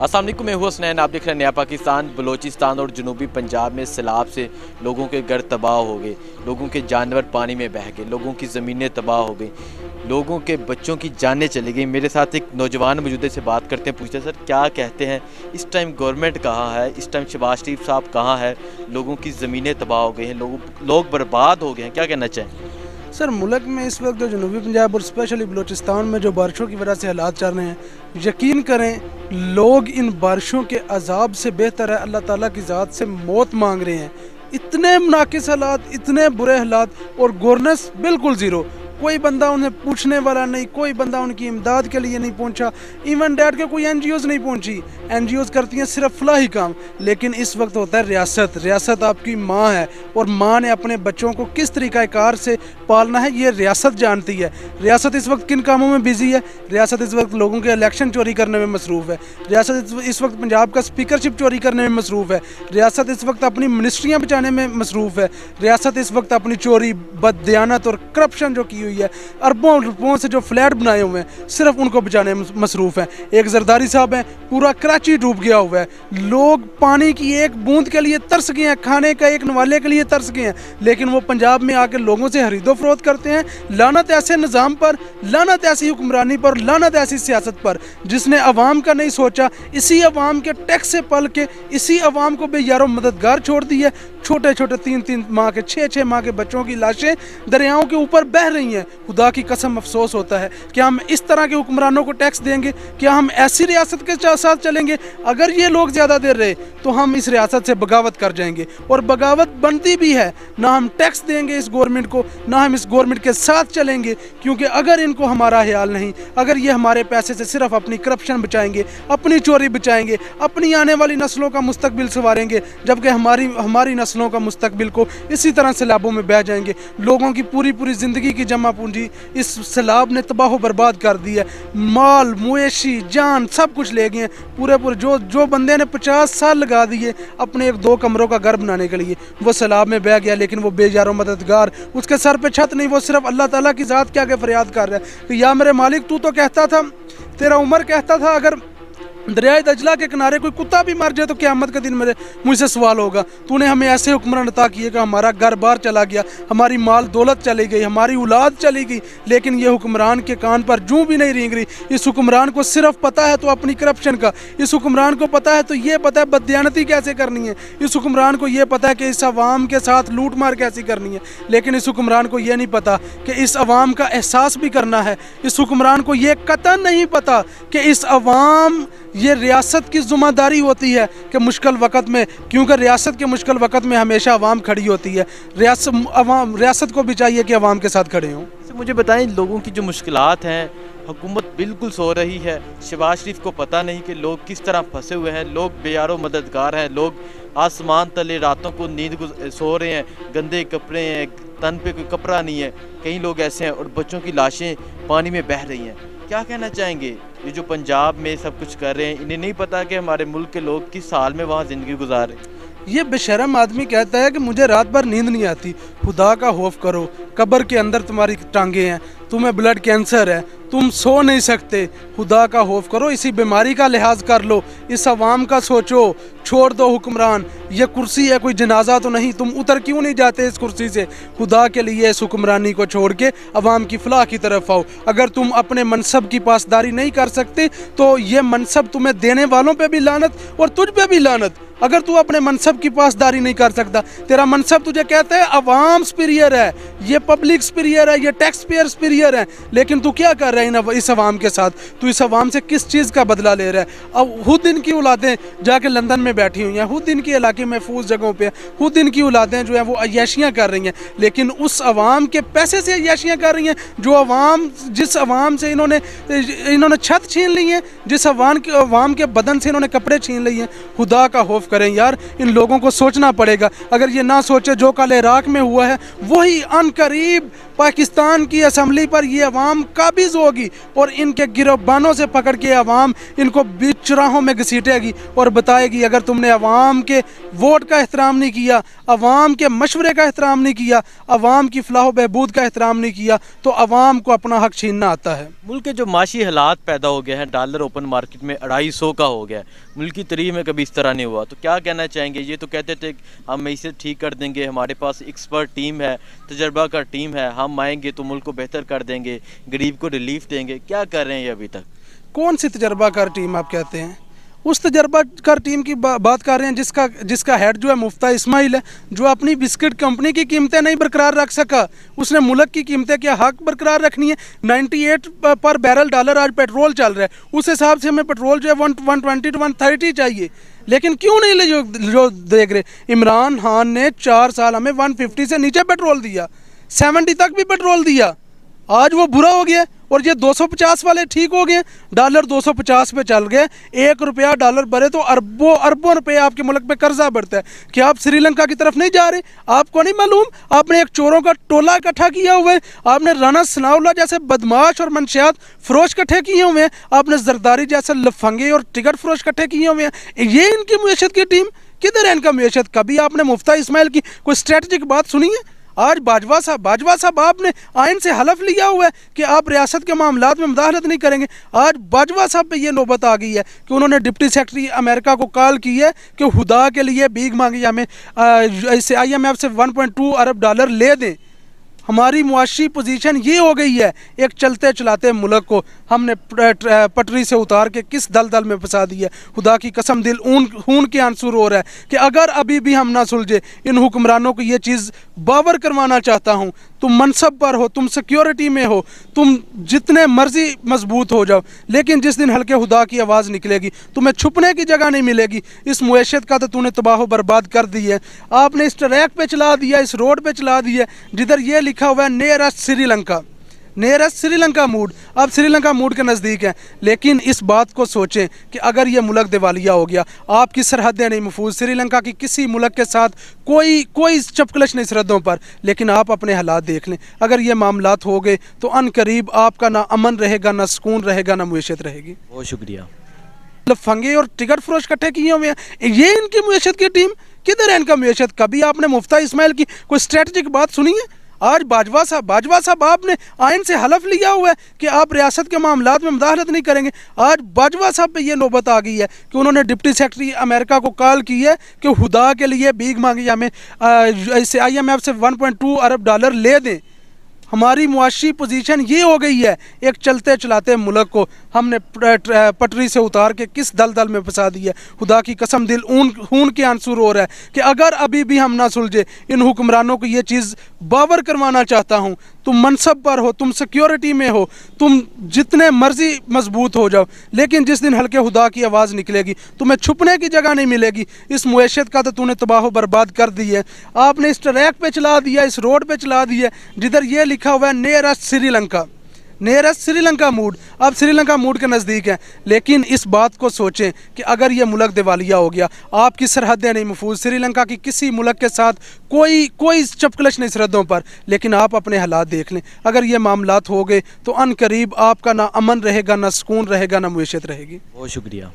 अस्सलाम वालेकुम, मैं हूँ हसनैन। आप देख रहे हैं नया पाकिस्तान। बलोचिस्तान और जनूबी पंजाब में सैलाब से लोगों के घर तबाह हो गए, लोगों के जानवर पानी में बह गए, लोगों की ज़मीनें तबाह हो गई, लोगों के बच्चों की जानें चली गई। मेरे साथ एक नौजवान मौजूद है, से बात करते हैं, पूछते हैं सर क्या कहते हैं, इस टाइम गवर्नमेंट कहाँ है, इस टाइम शहबाज शरीफ साहब कहाँ है, लोगों की ज़मीनें तबाह हो गई हैं, लोग बर्बाद हो गए हैं, क्या कहना चाहें? सर मुल्क में इस वक्त जो जनूबी पंजाब और स्पेशली बलूचिस्तान में जो बारिशों की वजह से हालात चल रहे हैं, यकीन करें लोग इन बारिशों के अजाब से बेहतर है अल्लाह ताला की ज़ात से मौत मांग रहे हैं। इतने मुनाकिस हालात, इतने बुरे हालात और गवर्नेंस बिल्कुल ज़ीरो। कोई बंदा उन्हें पूछने वाला नहीं, कोई बंदा उनकी इमदाद के लिए नहीं पहुंचा। इवन डैट के कोई एनजीओज़ नहीं पहुंची। एनजीओज़ करती हैं सिर्फ फलाही काम। लेकिन इस वक्त होता है रियासत। रियासत आपकी माँ है और माँ ने अपने बच्चों को किस तरीक़ाकार से पालना है ये रियासत जानती है। रियासत इस वक्त किन कामों में बिजी है? रियासत इस वक्त लोगों के इलेक्शन चोरी करने में मसरूफ़ है। रियासत इस वक्त पंजाब का स्पीकरशिप चोरी करने में मसरूफ़ है। रियासत इस वक्त अपनी मिनिस्ट्रियाँ बचाने में मसरूफ़ है। रियासत इस वक्त अपनी चोरी, बददियानत और करप्शन जो की हुई है, अरबों रुपयों से जो फ्लैट बनाए हुए हैं, सिर्फ उनको बचाने में मसरूफ़ है। एक जरदारी साहब हैं, पूरा कराची डूब गया हुआ है। लोग पानी की एक बूंद के लिए तरस गए हैं, खाने का एक नवाले के लिए तरस गए हैं, लेकिन वो पंजाब में आकर लोगों से खरीदो फरोख्त करते हैं। लानत ऐसे निज़ाम पर, लानत ऐसी हुक्मरानी पर, लानत ऐसी सियासत पर जिसने अवाम का नहीं सोचा। इसी अवाम के टैक्स से पल के इसी अवाम को बेयारो मददगार छोड़ दी है। छोटे छोटे 3-3 माह के, 6-6 माह के बच्चों की लाशें दरियाओं के ऊपर बह रही हैं। खुदा की कसम अफसोस होता है। क्या हम इस तरह के हुक्मरानों को टैक्स देंगे? क्या हम ऐसी रियासत के साथ चलेंगे? अगर ये लोग ज़्यादा देर रहे तो हम इस रियासत से बगावत कर जाएंगे, और बगावत बनती भी है। ना हम टैक्स देंगे इस गवर्नमेंट को, ना हम इस गवर्नमेंट के साथ चलेंगे, क्योंकि अगर इनको हमारा ख्याल नहीं, अगर ये हमारे पैसे से सिर्फ अपनी करप्शन बचाएंगे, अपनी चोरी बचाएंगे, अपनी आने वाली नस्लों का मुस्तकबिल संवारेंगे, जबकि हमारी नस्लों का मुस्तकबिल को इसी तरह सैलाबों में बह जाएंगे। लोगों की पूरी पूरी ज़िंदगी की जमा पूंजी इस सैलाब ने तबाह बर्बाद कर दी है। माल, मवेशी, जान सब कुछ ले गए हैं। पूरे जो बंदे ने 50 साल लगा दिए अपने 1-2 कमरों का घर बनाने के लिए, वो सैलाब में बह गया। लेकिन वो बेजारो मददगार, उसके सर पे छत नहीं, वो सिर्फ अल्लाह ताला की ज़ात के आगे फरियाद कर रहा है कि या मेरे मालिक, तू तो कहता था, तेरा उमर कहता था, अगर दरियाए दजला के किनारे कोई कुत्ता भी मर जाए तो क़यामत के दिन मुझसे सवाल होगा। तूने हमें ऐसे हुक्मरान अता किए कि हमारा घर बार चला गया, हमारी माल दौलत चली गई, हमारी औलाद चली गई, लेकिन ये हुक्मरान के कान पर जूं भी नहीं रेंग रही। इस हुक्मरान को सिर्फ पता है तो अपनी करप्शन का, इस हुक्मरान को पता है तो ये पता है बददियानती कैसे करनी है, इस हुक्मरान को ये पता है कि इस अवाम के साथ लूट मार कैसी करनी है। लेकिन इस हुक्मरान को ये नहीं पता कि इस अवाम का एहसास भी करना है। इस हुक्मरान को ये कतई नहीं पता कि इस अवाम, ये रियासत की ज़िम्मेदारी होती है कि मुश्किल वक़्त में, क्योंकि रियासत के मुश्किल वक़्त में हमेशा अवाम खड़ी होती है। रियासत को भी चाहिए कि अवाम के साथ खड़े हों। मुझे बताएं, लोगों की जो मुश्किलात हैं, हुकूमत बिल्कुल सो रही है, शहबाज शरीफ को पता नहीं कि लोग किस तरह फंसे हुए हैं, लोग बेयारो मददगार हैं, लोग आसमान तले रातों को सो रहे हैं, गंदे कपड़े हैं, तन पे कोई कपड़ा नहीं है, कई लोग ऐसे हैं, और बच्चों की लाशें पानी में बह रही हैं। क्या कहना चाहेंगे, ये जो पंजाब में सब कुछ कर रहे हैं, इन्हें नहीं पता कि हमारे मुल्क के लोग किस हाल में वहाँ ज़िंदगी गुजार रहे हैं? ये बेशरम आदमी कहता है कि मुझे रात भर नींद नहीं आती। खुदा का खौफ करो, कब्र के अंदर तुम्हारी टांगे हैं, तुम्हें ब्लड कैंसर है, तुम सो नहीं सकते। खुदा का खौफ करो, इसी बीमारी का लिहाज कर लो, इस अवाम का सोचो। छोड़ दो हुक्मरान, ये कुर्सी है कोई जनाजा तो नहीं, तुम उतर क्यों नहीं जाते इस कुर्सी से? खुदा के लिए इस हुक्मरानी को छोड़ के अवाम की फलाह की तरफ आओ। अगर तुम अपने मनसब की पासदारी नहीं कर सकते तो ये मनसब तुम्हें देने वालों पे भी लानत और तुझ पे भी लानत। अगर तू अपने मनसब की पासदारी नहीं कर सकता, तेरा मनसब तुझे कहता है अवाम सुपीरियर है, ये पब्लिक सुपीरियर है, ये टैक्स पेयर सुपीरियर है, लेकिन तू क्या कर रहा है इस अवाम के साथ? तू इस अवाम से किस चीज़ का बदला ले रहा है? अब खुद इनकी औलादें जाके लंदन में बैठी हुई हैं, खुद इनके इलाके महफूज जगहों पे, खुद इनकी औलादें जो हैं वो अय्याशियाँ कर रही हैं, लेकिन उस अवाम के पैसे से अय्याशियाँ कर रही हैं। जो अवाम, जिस अवाम से इन्होंने छत छीन ली है, जिस अवाम के बदन से इन्होंने कपड़े छीन लिए हैं। खुदा का खौफ करें यार, इन लोगों को सोचना पड़ेगा। अगर ये ना सोचे, जो कल इराक में हुआ है वही अनकरीब पाकिस्तान की असम्बली पर ये अवाम काबिज होगी और इनके गिरबानों से पकड़ के अवाम इनको बीच चौराहों में घसीटेगी और बताएगी अगर तुमने अवाम के वोट का एहतराम नहीं किया, अवाम के मशवरे का एहतराम नहीं किया, अवाम की फलाह बहबूद का एहतराम नहीं किया तो अवाम को अपना हक छीनना आता है। मुल्क के जो माशी हालात पैदा हो गए हैं, डॉलर ओपन मार्केट में 250 का हो गया है, मुल्क की तारीख में कभी इस तरह नहीं हुआ, तो क्या कहना चाहेंगे? ये तो कहते थे हम इसे ठीक कर देंगे, हमारे पास एक्सपर्ट टीम है, तजर्बा का टीम है, हम आएंगे तो मुल्क को बेहतर कर देंगे, गरीब को रिलीफ देंगे, क्या कर रहे हैं ये अभी तक? कौन सी तजर्बाकार टीम आप कहते हैं? उस तजर्बाकार टीम की बात कर रहे हैं जिसका हेड जो है मुफ्ता इस्माइल है, जो अपनी बिस्किट कंपनी की कीमतें नहीं बरकरार रख सका। उसने मुल्क की कीमतें क्या हक बरकरार रखनी है? 98 पर बैरल डॉलर आज पेट्रोल चल रहा है, उस हिसाब से हमें पेट्रोल जो है 120 to 130 चाहिए, लेकिन क्यों नहीं ले जो देख रहे? इमरान खान ने 4 साल हमें 150 से नीचे पेट्रोल दिया, 70 तक भी पेट्रोल दिया, आज वो बुरा हो गया और ये 250 वाले ठीक हो गए। डॉलर 250 पे चल गए, 1 रुपया डॉलर बढ़े तो अरबों अरबों रुपए आपके मुल्क पे कर्जा बढ़ता है। क्या आप श्रीलंका की तरफ नहीं जा रहे? आपको नहीं मालूम? आपने एक चोरों का टोला इकट्ठा किया हुआ है, आपने राना सनाउल्लाह जैसे बदमाश और मंशियात फरोश इकट्ठे किए हुए हैं, आपने जरदारी जैसे लफंगे और टिकट फरोश इकट्ठे किए हुए हैं। ये इनकी मुयशत की टीम, किधर है इनका मुयशत? कभी आपने मुफ्ता इस्माइल की कोई स्ट्रेटजिक बात सुनी है? आज बाजवा साहब आपने आइन से हलफ लिया हुआ है कि आप रियासत के मामलात में मुदाखलत नहीं करेंगे। आज बाजवा साहब पे ये नौबत आ गई है कि उन्होंने डिप्टी सेक्रेटरी अमेरिका को कॉल की है कि खुदा के लिए भीख मांगी, हमें इससे IMF से 1.2 अरब डॉलर ले दें। हमारी मुआशी पोजीशन ये हो गई है, एक चलते चलाते मुल्क को हमने पटरी से उतार के किस दलदल में फंसा दिया। खुदा की कसम दिल खून के आंसू रो रहा है कि अगर अभी भी हम ना सुलझे, इन हुक्मरानों को ये चीज़ बावर करवाना चाहता हूँ, तुम मनसब पर हो, तुम सिक्योरिटी में हो, तुम जितने मर्जी मजबूत हो जाओ, लेकिन जिस दिन हल्के खुदा की आवाज़ निकलेगी तुम्हें छुपने की जगह नहीं मिलेगी। इस मुआशत का तो तूने तबाह बर्बाद कर दी है। आपने इस ट्रैक पे चला दिया, इस रोड पे चला दिया जिधर ये लिखा हुआ है nearest Sri Lanka, nearest Sri Lanka mood. अब श्रीलंका मूड के नज़दीक है, लेकिन इस बात को सोचें कि अगर ये मुल्क दिवालिया हो गया, आपकी सरहदें नहीं महफूज, श्रीलंका की किसी मुल्क के साथ कोई चपकलश नहीं सरहदों पर, लेकिन आप अपने हालात देख लें। अगर ये मामलात हो गए तो अनकरीब आपका ना अमन रहेगा, ना सुकून रहेगा, ना मुयशत रहेगी। बहुत शुक्रिया। लफंगे और टिकट फरोश इकट्ठे किए हुए हैं, ये इनकी मुयशत की टीम, किधर है इनका मुयशत? कभी आपने मुफ्ता इस्माइल की कोई स्ट्रेटजिक बात सुनी है? आज बाजवा साहब आपने आइन से हलफ लिया हुआ है कि आप रियासत के मामलात में मुदाखलत नहीं करेंगे। आज बाजवा साहब पे ये नौबत आ गई है कि उन्होंने डिप्टी सेक्रेटरी अमेरिका को कॉल की है कि खुदा के लिए भीख मांगी, हमें इससे IMF से 1.2 अरब डॉलर ले दें। हमारी मुआशी पोजीशन ये हो गई है, एक चलते चलाते मुल्क को हमने पटरी से उतार के किस दलदल में फंसा दिया। खुदा की कसम दिल खून के आंसू रो रहा है कि अगर अभी भी हम ना सुलझे, इन हुक्मरानों को ये चीज़ बावर करवाना चाहता हूँ, तुम मनसब पर हो, तुम सिक्योरिटी में हो, तुम जितने मर्जी मजबूत हो जाओ, लेकिन जिस दिन हल्के खुदा की आवाज़ निकलेगी तुम्हें छुपने की जगह नहीं मिलेगी। इस मुआशत का तो तूने तबाह बर्बाद कर दी है। आपने इस ट्रैक पे चला दिया, इस रोड पे चला दिया जिधर ये लिखा हुआ है nearest Sri Lanka, nearest Sri Lanka mood. अब श्रीलंका मूड के नज़दीक है, लेकिन इस बात को सोचें कि अगर ये मुल्क दिवालिया हो गया, आपकी सरहदें नहीं महफूज, श्रीलंका की किसी मुल्क के साथ कोई चपकलश नहीं सरहदों पर, लेकिन आप अपने हालात देख लें। अगर ये मामलात हो गए तो अनकरीब आपका ना अमन रहेगा, ना सुकून रहेगा, ना मुयशत रहेगी। बहुत शुक्रिया।